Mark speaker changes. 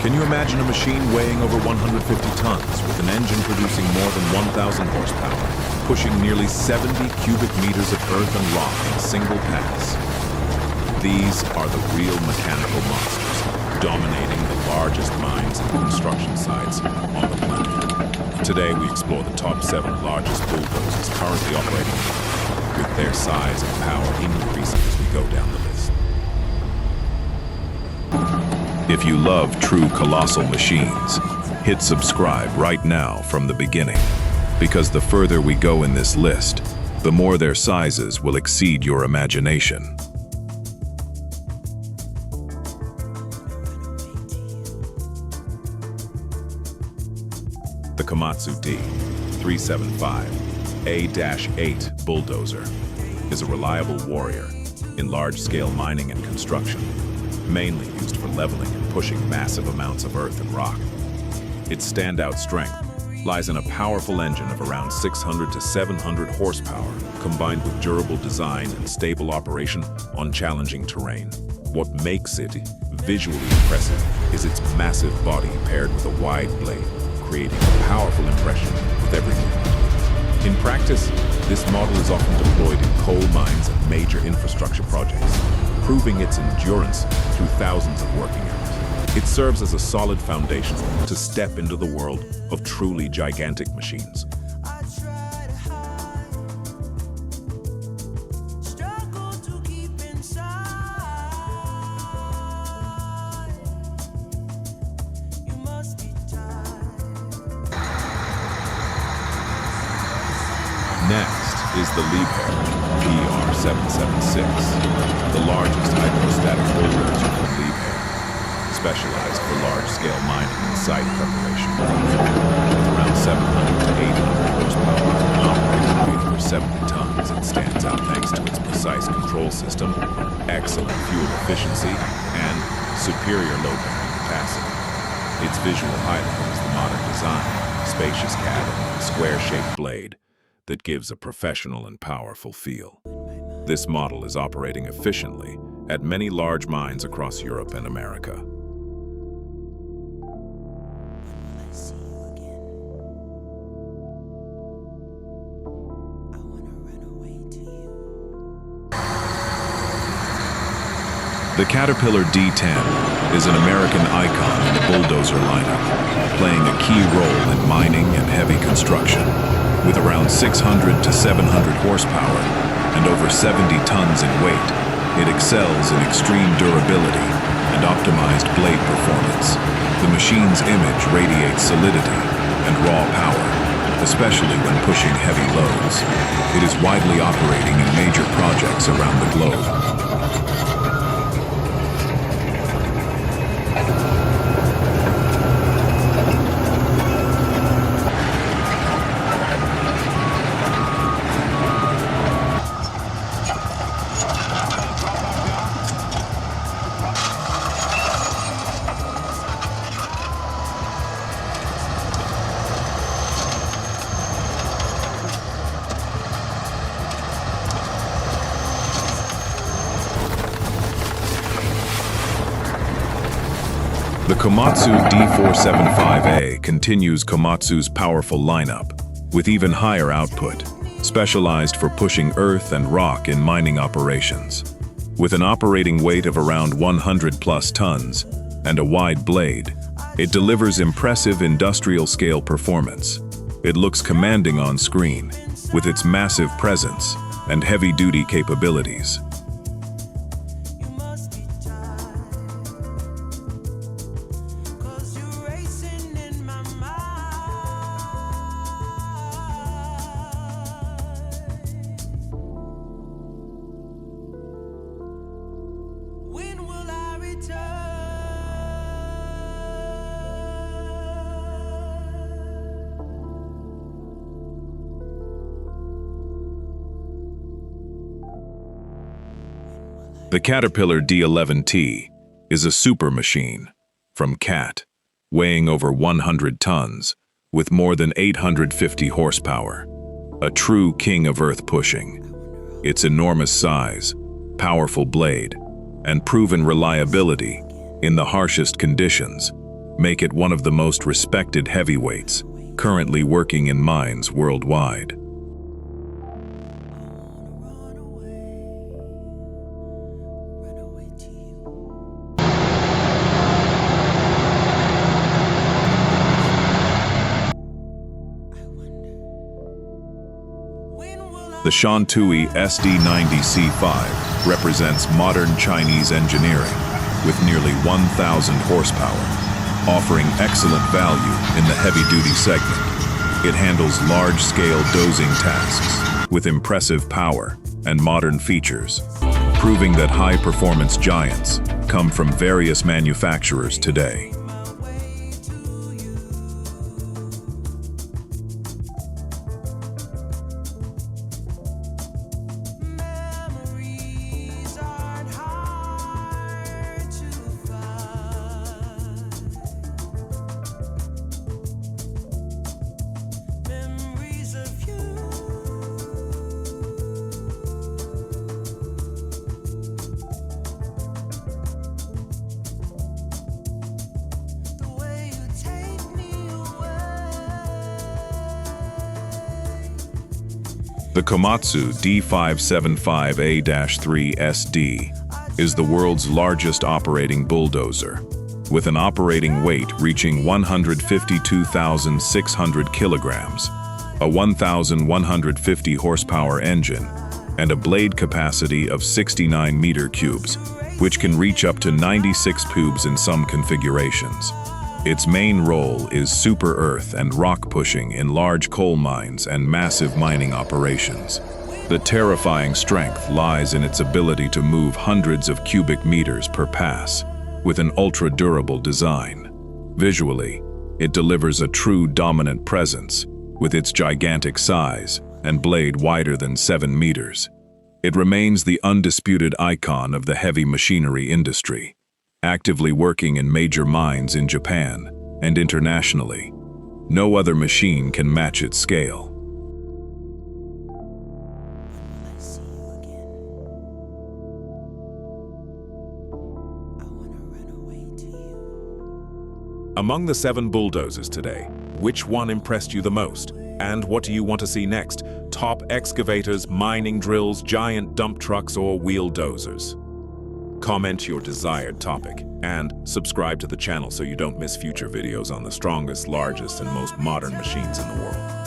Speaker 1: Can you imagine a machine weighing over 150 tons with an engine producing more than 1,000 horsepower, pushing nearly 70 cubic meters of earth and rock in a single pass? These are the real mechanical monsters, dominating the largest mines and construction sites on the planet. Today we explore the top 7 largest bulldozers currently operating, with their size and power increasing as we go down the list. If you love true colossal machines, hit subscribe right now from the beginning, because the further we go in this list, the more their sizes will exceed your imagination. The Komatsu D575A-3 Bulldozer is a reliable warrior in large-scale mining and construction, mainly used for leveling and pushing massive amounts of earth and rock. Its standout strength lies in a powerful engine of around 600 to 700 horsepower, combined with durable design and stable operation on challenging terrain. What makes it visually impressive is its massive body paired with a wide blade, creating a powerful impression with every movement. In practice, this model is often deployed in coal mines and major infrastructure projects, proving its endurance through thousands of working hours. It serves as a solid foundation to step into the world of truly gigantic machines. Next is the Liebherr PR-776, the largest hydrostatic bulldozer from Liebherr, specialized for large-scale mining and site preparation. With around 700 to 800 horsepower and operating weight over 70 tons, it stands out thanks to its precise control system, excellent fuel efficiency, and superior load-bearing capacity. Its visual highlight is the modern design, spacious cabin, and square-shaped blade that gives a professional and powerful feel. This model is operating efficiently at many large mines across Europe and America. The Caterpillar D10 is an American icon in the bulldozer lineup, playing a key role in mining and heavy construction. With around 600 to 700 horsepower and over 70 tons in weight, it excels in extreme durability and optimized blade performance. The machine's image radiates solidity and raw power, especially when pushing heavy loads. It is widely operating in major projects around the globe. The Komatsu D575A continues Komatsu's powerful lineup, with even higher output, specialized for pushing earth and rock in mining operations. With an operating weight of around 100 plus tons and a wide blade, it delivers impressive industrial-scale performance. It looks commanding on screen, with its massive presence and heavy-duty capabilities. The Caterpillar D11T is a super machine from CAT, weighing over 100 tons, with more than 850 horsepower, a true king of earth pushing. Its enormous size, powerful blade, and proven reliability in the harshest conditions make it one of the most respected heavyweights, currently working in mines worldwide. The Shantuи SD90C5 represents modern Chinese engineering with nearly 1,000 horsepower, offering excellent value in the heavy-duty segment. It handles large-scale dozing tasks with impressive power and modern features, proving that high-performance giants come from various manufacturers today. The Komatsu D575A-3 SD is the world's largest operating bulldozer, with an operating weight reaching 152,600 kilograms, a 1,150 horsepower engine, and a blade capacity of 69 meter cubes, which can reach up to 96 cubes in some configurations. Its main role is super earth and rock pushing in large coal mines and massive mining operations. The terrifying strength lies in its ability to move hundreds of cubic meters per pass, with an ultra-durable design. Visually, it delivers a true dominant presence, with its gigantic size and blade wider than 7 meters. It remains the undisputed icon of the heavy machinery industry, actively working in major mines in Japan and internationally. No other machine can match its scale.
Speaker 2: Among the 7 bulldozers today, which one impressed you the most? And what do you want to see next? Top excavators, mining drills, giant dump trucks, or wheel dozers? Comment your desired topic and subscribe to the channel so you don't miss future videos on the strongest, largest, and most modern machines in the world.